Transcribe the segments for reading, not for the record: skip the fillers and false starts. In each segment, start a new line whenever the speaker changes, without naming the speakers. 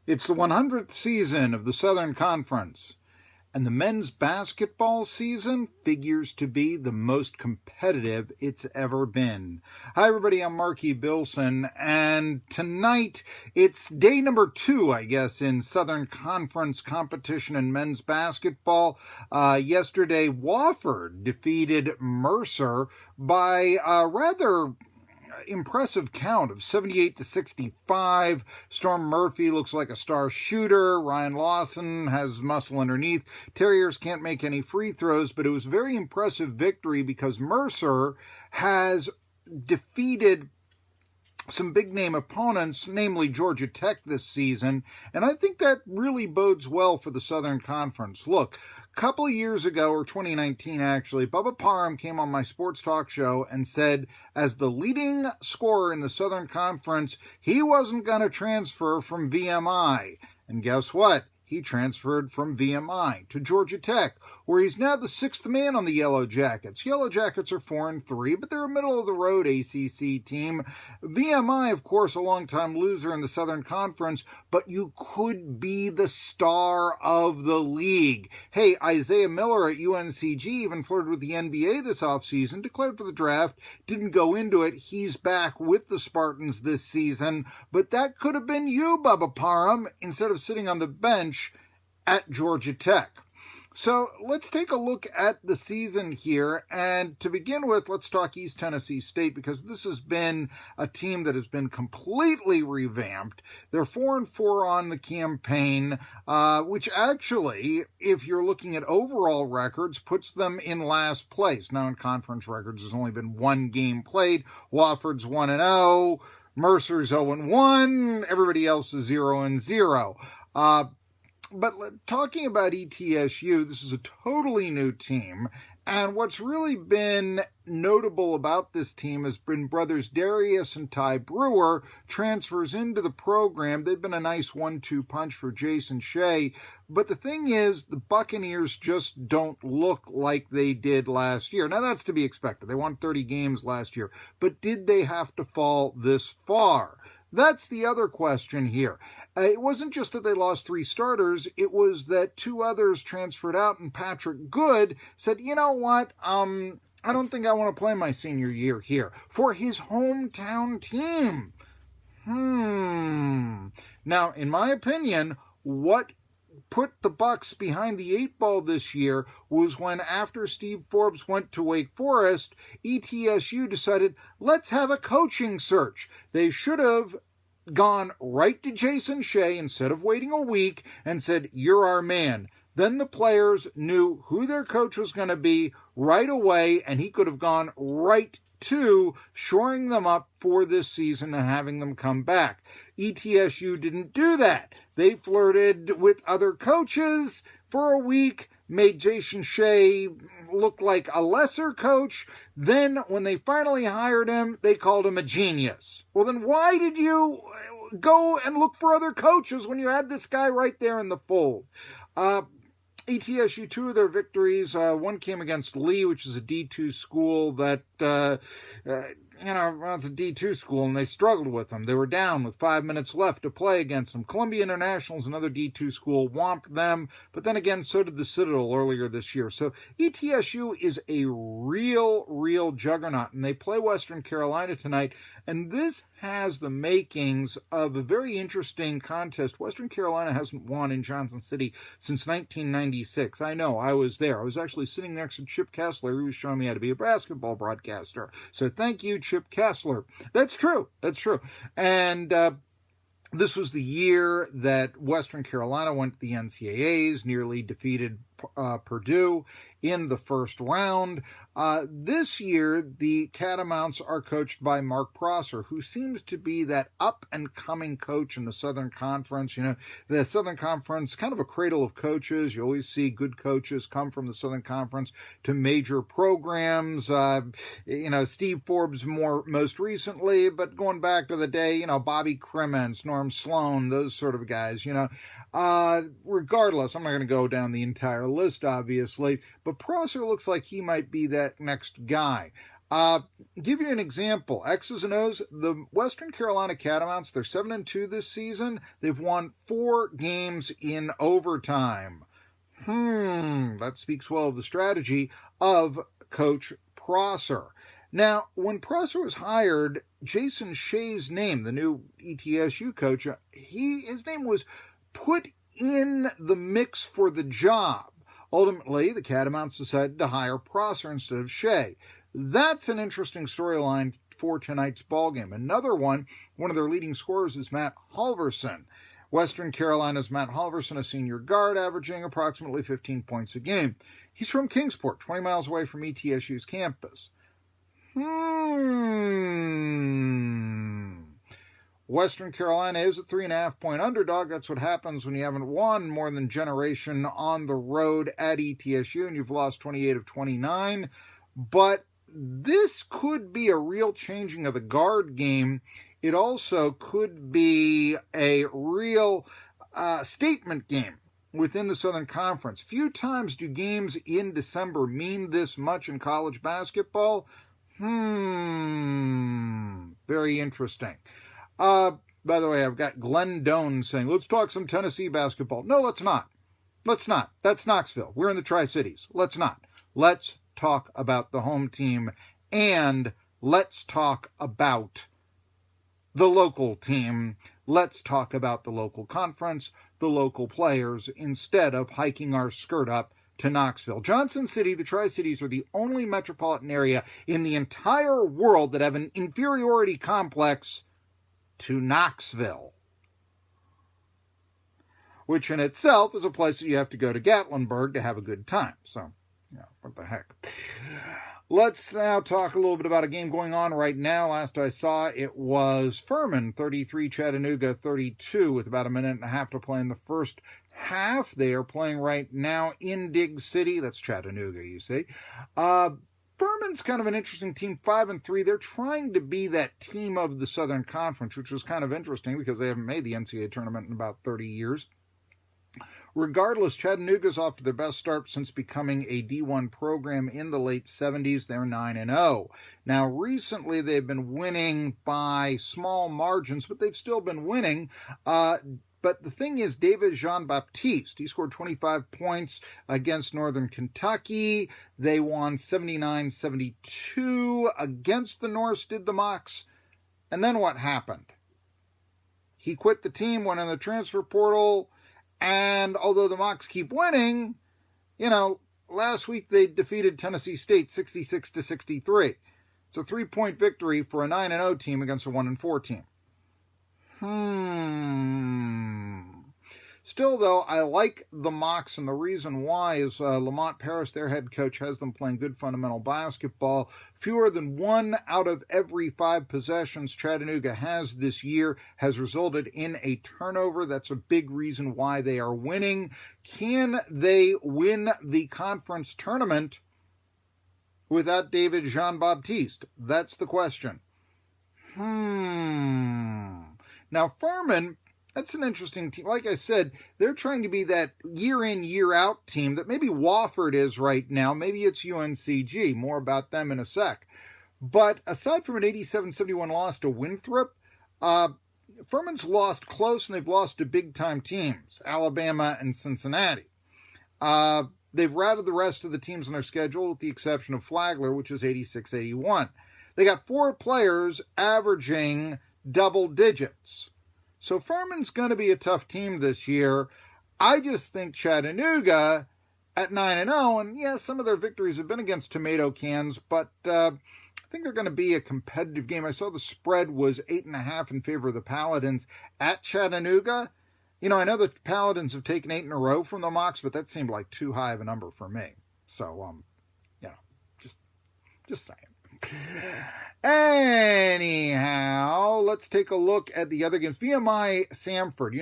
It's the 100th season of the Southern Conference, and the men's basketball season figures to be the most competitive it's ever been. Hi everybody, I'm Marky Billson, and tonight it's day number 2, I guess, in Southern Conference competition in men's basketball. Yesterday, Wofford defeated Mercer by a rather impressive count of 78-65. Storm Murphy looks like a star shooter. Ryan Lawson has muscle underneath. Terriers can't make any free throws, but it was a very impressive victory because Mercer has defeated some big-name opponents, namely Georgia Tech this season, and I think that really bodes well for the Southern Conference. Look, a couple of years ago, or 2019 actually, Bubba Parham came on my sports talk show and said, as the leading scorer in the Southern Conference, he wasn't going to transfer from VMI. And guess what? He transferred from VMI to Georgia Tech, where he's now the 6th man on the Yellow Jackets. Yellow Jackets are 4-3, but they're a middle-of-the-road ACC team. VMI, of course, a long-time loser in the Southern Conference, but you could be the star of the league. Hey, Isaiah Miller at UNCG even flirted with the NBA this offseason, declared for the draft, didn't go into it. He's back with the Spartans this season, but that could have been you, Bubba Parham, instead of sitting on the bench at Georgia Tech. So let's take a look at the season here, and to begin with, let's talk East Tennessee State, because this has been a team that has been completely revamped. They're 4-4 on the campaign, which actually, if you're looking at overall records, puts them in last place. Now in conference records, there's only been one game played. Wofford's 1-0, Mercer's 0-1, everybody else is 0-0. But talking about ETSU, this is a totally new team, and what's really been notable about this team has been brothers Darius and Ty Brewer transfers into the program. They've been a nice 1-2 punch for Jason Shea, but the thing is, the Buccaneers just don't look like they did last year. Now, that's to be expected. They won 30 games last year, but did they have to fall this far? That's the other question here. It wasn't just that they lost 3 starters, it was that 2 others transferred out, and Patrick Good said, you know what, I don't think I want to play my senior year here for his hometown team. Now, in my opinion, what put the Bucs behind the 8 ball this year was when, after Steve Forbes went to Wake Forest, ETSU decided, let's have a coaching search. They should have gone right to Jason Shea instead of waiting a week and said, you're our man. Then the players knew who their coach was going to be right away, and he could have gone right to shoring them up for this season and having them come back. ETSU didn't do that. They flirted with other coaches for a week, made Jason Shea look like a lesser coach. Then when they finally hired him, they called him a genius. Well, then why did you go and look for other coaches when you had this guy right there in the fold? ETSU, 2 of their victories, one came against Lee, which is a D2 school that, it's a D2 school, and they struggled with them. They were down with 5 minutes left to play against them. Columbia International's another D2 school, whomped them, but then again, so did the Citadel earlier this year. So ETSU is a real juggernaut, and they play Western Carolina tonight, and this has the makings of a very interesting contest. Western Carolina hasn't won in Johnson City since 1996. I know, I was there. I was actually sitting next to Chip Kessler, who was showing me how to be a basketball broadcaster. So thank you, Chip Kessler. That's true. And this was the year that Western Carolina went to the NCAAs, nearly defeated Purdue in the first round. This year, the Catamounts are coached by Mark Prosser, who seems to be that up-and-coming coach in the Southern Conference. You know, the Southern Conference, kind of a cradle of coaches. You always see good coaches come from the Southern Conference to major programs. Steve Forbes most recently, but going back to the day, Bobby Crimmins, Norm Sloan, those sort of guys, regardless, I'm not going to go down the entire list, obviously, but Prosser looks like he might be that next guy. Give you an example. X's and O's, the Western Carolina Catamounts, they're 7-2 this season. They've won 4 games in overtime. That speaks well of the strategy of Coach Prosser. Now, when Prosser was hired, Jason Shea's name, the new ETSU coach, his name was put in the mix for the job. Ultimately, the Catamounts decided to hire Prosser instead of Shea. That's an interesting storyline for tonight's ballgame. Another one of their leading scorers is Matt Halverson. Western Carolina's Matt Halverson, a senior guard, averaging approximately 15 points a game. He's from Kingsport, 20 miles away from ETSU's campus. Western Carolina is a 3.5-point underdog. That's what happens when you haven't won more than generation on the road at ETSU and you've lost 28 of 29. But this could be a real changing of the guard game. It also could be a real statement game within the Southern Conference. Few times do games in December mean this much in college basketball. Very interesting. By the way, I've got Glenn Doan saying, let's talk some Tennessee basketball. No, let's not. Let's not. That's Knoxville. We're in the Tri-Cities. Let's not. Let's talk about the home team, and let's talk about the local team. Let's talk about the local conference, the local players, instead of hiking our skirt up to Knoxville. Johnson City, the Tri-Cities, are the only metropolitan area in the entire world that have an inferiority complex to Knoxville, which in itself is a place that you have to go to Gatlinburg to have a good time. So, yeah, what the heck. Let's now talk a little bit about a game going on right now. Last I saw, it was Furman 33, Chattanooga 32, with about a minute and a half to play in the first half. They are playing right now in Dig City. That's Chattanooga, you see. Furman's kind of an interesting team, 5-3. They're trying to be that team of the Southern Conference, which is kind of interesting because they haven't made the NCAA tournament in about 30 years. Regardless, Chattanooga's off to their best start since becoming a D1 program in the late 70s. They're 9-0. Now, recently they've been winning by small margins, but they've still been winning. But the thing is, David Jean-Baptiste, he scored 25 points against Northern Kentucky. They won 79-72 against the Norse, did the Mocs. And then what happened? He quit the team, went in the transfer portal, and although the Mocs keep winning, last week they defeated Tennessee State 66-63. It's a 3-point victory for a 9-0 team against a 1-4 team. Still, though, I like the Mocs, and the reason why is Lamont Paris, their head coach, has them playing good fundamental basketball. Fewer than 1 out of every 5 possessions Chattanooga has this year has resulted in a turnover. That's a big reason why they are winning. Can they win the conference tournament without David Jean-Baptiste? That's the question. Now, Furman, that's an interesting team. Like I said, they're trying to be that year-in, year-out team that maybe Wofford is right now. Maybe it's UNCG. More about them in a sec. But aside from an 87-71 loss to Winthrop, Furman's lost close, and they've lost to big-time teams, Alabama and Cincinnati. They've routed the rest of the teams on their schedule, with the exception of Flagler, which is 86-81. They got 4 players averaging double digits. So Furman's going to be a tough team this year. I just think Chattanooga at 9-0, and yeah, some of their victories have been against tomato cans, but I think they're going to be a competitive game. I saw the spread was 8.5 in favor of the Paladins at Chattanooga. I know the Paladins have taken 8 in a row from the Mocs, but that seemed like too high of a number for me. So, just saying. Anyhow, let's take a look at the other games. VMI Samford.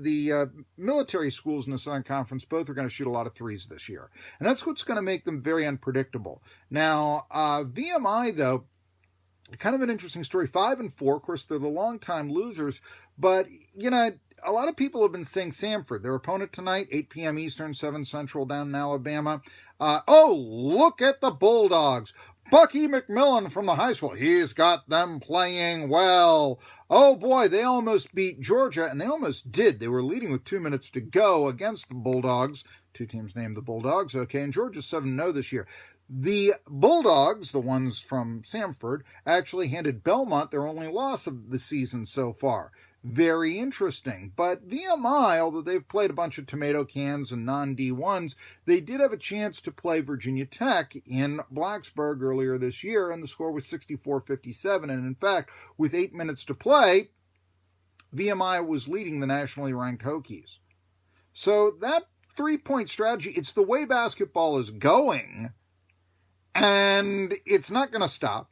The military schools in the Southern Conference both are going to shoot a lot of threes this year. And that's what's going to make them very unpredictable. Now, VMI, though, kind of an interesting story. 5-4. Of course, they're the longtime losers. But, a lot of people have been saying Samford, their opponent tonight, 8 p.m. Eastern, 7 Central down in Alabama. Oh, look at the Bulldogs. Bucky McMillan from the high school. He's got them playing well. Oh, boy, they almost beat Georgia, and they almost did. They were leading with 2 minutes to go against the Bulldogs. Two teams named the Bulldogs, okay, and Georgia's 7-0 this year. The Bulldogs, the ones from Samford, actually handed Belmont their only loss of the season so far. Very interesting. But VMI, although they've played a bunch of tomato cans and non-D1s, they did have a chance to play Virginia Tech in Blacksburg earlier this year, and the score was 64-57. And in fact, with 8 minutes to play, VMI was leading the nationally ranked Hokies. So that three-point strategy, it's the way basketball is going, and it's not going to stop.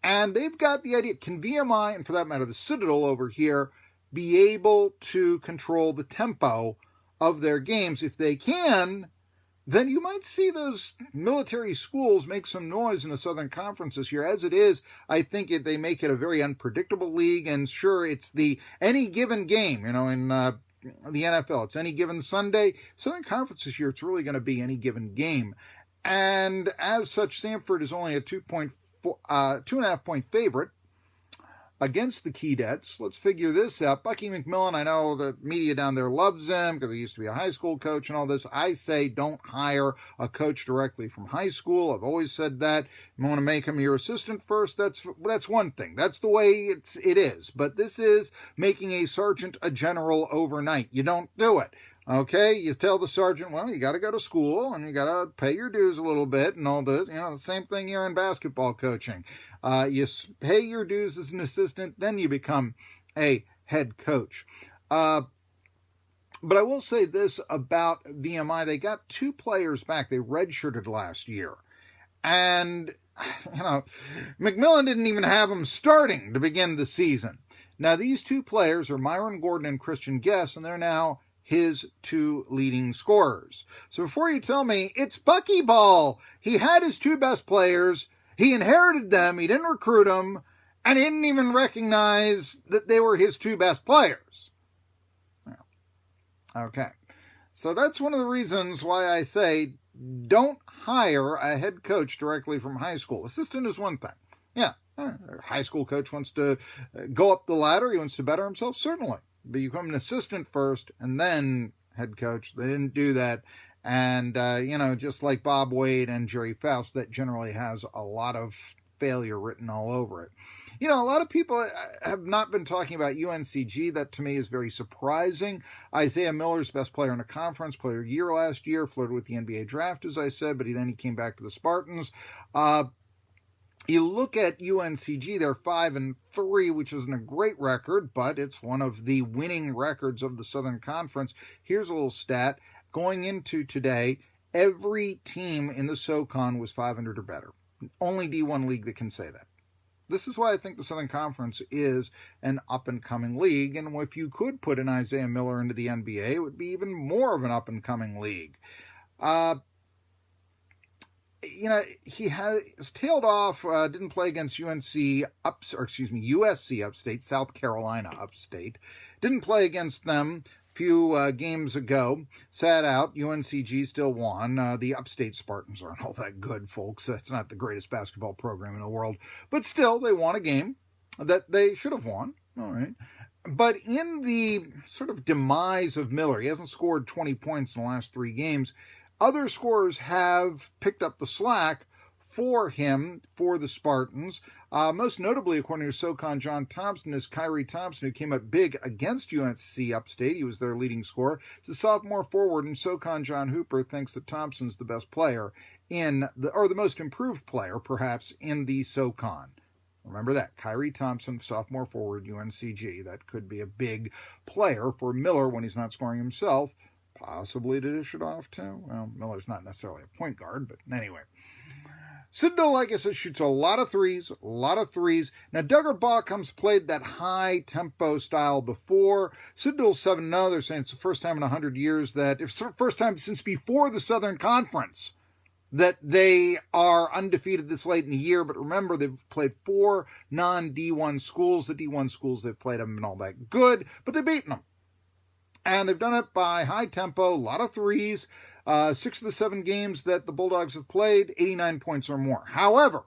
And they've got the idea, can VMI, and for that matter the Citadel over here, be able to control the tempo of their games? If they can, then you might see those military schools make some noise in the Southern Conference this year. As it is, I think they make it a very unpredictable league, and sure, it's the any given game, in the NFL, it's any given Sunday. Southern Conference this year, it's really going to be any given game. And as such, Samford is only a 2.5 point favorite against the Keydets. Let's figure this out. Bucky McMillan, I know the media down there loves him because he used to be a high school coach and all this. I say don't hire a coach directly from high school. I've always said that. You want to make him your assistant first, that's one thing. That's the way it is. But this is making a sergeant a general overnight. You don't do it. Okay, you tell the sergeant, well, you got to go to school and you got to pay your dues a little bit and all this. The same thing here in basketball coaching. You pay your dues as an assistant, then you become a head coach. But I will say this about VMI. They got 2 players back. They redshirted last year. And, McMillan didn't even have them starting to begin the season. Now, these 2 players are Myron Gordon and Christian Guess, and they're now his 2 leading scorers. So before you tell me, it's Bucky ball. He had his 2 best players. He inherited them. He didn't recruit them. And he didn't even recognize that they were his 2 best players. Okay. So that's one of the reasons why I say don't hire a head coach directly from high school. Assistant is one thing. Yeah, a high school coach wants to go up the ladder. He wants to better himself, certainly. But you become an assistant first and then head coach. They didn't do that. And, just like Bob Wade and Jerry Faust, that generally has a lot of failure written all over it. A lot of people have not been talking about UNCG. That to me is very surprising. Isaiah Miller's best player in the conference, player of the year last year, flirted with the NBA draft, as I said, but he came back to the Spartans. You look at UNCG, they're 5-3, which isn't a great record, but it's one of the winning records of the Southern Conference. Here's a little stat. Going into today, every team in the SoCon was 500 or better. Only D1 league that can say that. This is why I think the Southern Conference is an up-and-coming league, and if you could put an Isaiah Miller into the NBA, it would be even more of an up-and-coming league. He has tailed off, didn't play against USC Upstate, South Carolina Upstate. Didn't play against them a few games ago. Sat out. UNCG still won. The Upstate Spartans aren't all that good, folks. That's not the greatest basketball program in the world. But still, they won a game that they should have won. All right. But in the sort of demise of Miller, he hasn't scored 20 points in the last 3 games. Other scorers have picked up the slack for him, for the Spartans. Most notably, according to SoCon John Thompson, is Kyrie Thompson, who came up big against UNC Upstate. He was their leading scorer. He's a sophomore forward, and SoCon John Hooper thinks that Thompson's the best player the most improved player, perhaps, in the SoCon. Remember that. Kyrie Thompson, sophomore forward, UNCG. That could be a big player for Miller when he's not scoring himself. Possibly to dish it off to. Well, Miller's not necessarily a point guard, but anyway. Citadel, like I said, shoots a lot of threes. Now, Duggar Baucom's played that high-tempo style before. Citadel's 7-0. They're saying it's the first time in 100 years it's the first time since before the Southern Conference that they are undefeated this late in the year. But remember, they've played 4 non-D1 schools. The D1 schools they've played haven't been all that good, but they've beaten them. And they've done it by high tempo, a lot of threes. 6 of the 7 games that the Bulldogs have played, 89 points or more. However,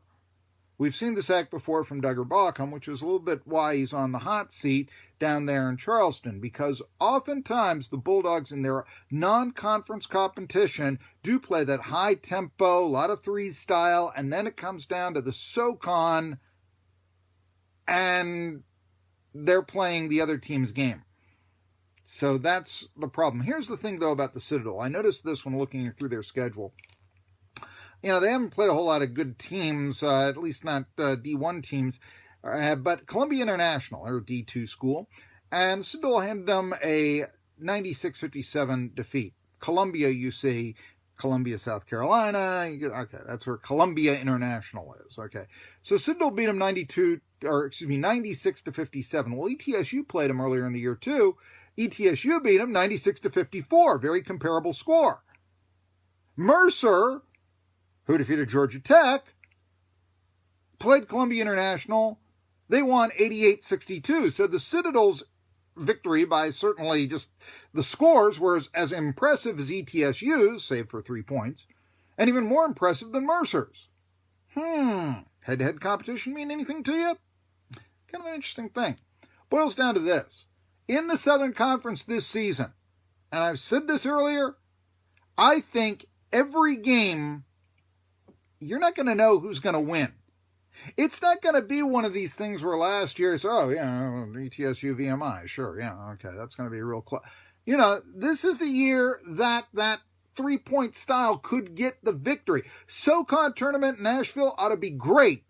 we've seen this act before from Duggar Bauckham, which is a little bit why he's on the hot seat down there in Charleston, because oftentimes the Bulldogs in their non-conference competition do play that high tempo, a lot of threes style, and then it comes down to the SoCon, and they're playing the other team's game. So that's the problem. Here's the thing, though, about the Citadel. I noticed this when looking through their schedule. They haven't played a whole lot of good teams, at least not D1 teams, but Columbia International, or D2 school, and the Citadel handed them a 96-57 defeat. Columbia, you see, Columbia, South Carolina. Okay, that's where Columbia International is. Okay, so Citadel beat them 96-57. Well, ETSU played them earlier in the year too. ETSU beat them 96-54. Very comparable score. Mercer, who defeated Georgia Tech, played Columbia International. They won 88-62. So the Citadel's victory by certainly just the scores was as impressive as ETSU's, save for 3 points, and even more impressive than Mercer's. Head-to-head competition mean anything to you? Kind of an interesting thing. Boils down to this. In the Southern Conference this season, and I've said this earlier, I think every game, you're not going to know who's going to win. It's not going to be one of these things where last year it's, ETSU VMI, sure, okay, that's going to be a real close. This is the year that 3-point style could get the victory. SoCon tournament in Nashville ought to be great.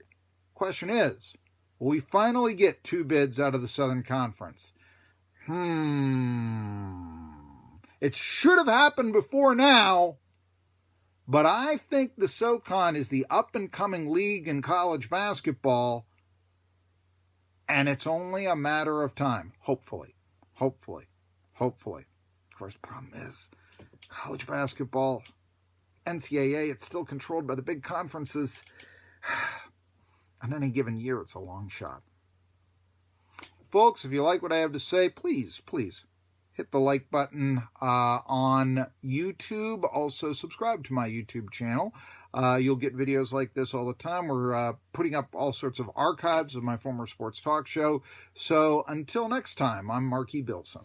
Question is, will we finally get 2 bids out of the Southern Conference? It should have happened before now, but I think the SoCon is the up-and-coming league in college basketball, and it's only a matter of time. Hopefully. Of course, the problem is, college basketball, NCAA, it's still controlled by the big conferences. On any given year, it's a long shot. Folks, if you like what I have to say, please hit the like button on YouTube. Also, subscribe to my YouTube channel. You'll get videos like this all the time. We're putting up all sorts of archives of my former sports talk show. So until next time, I'm Marky Billson.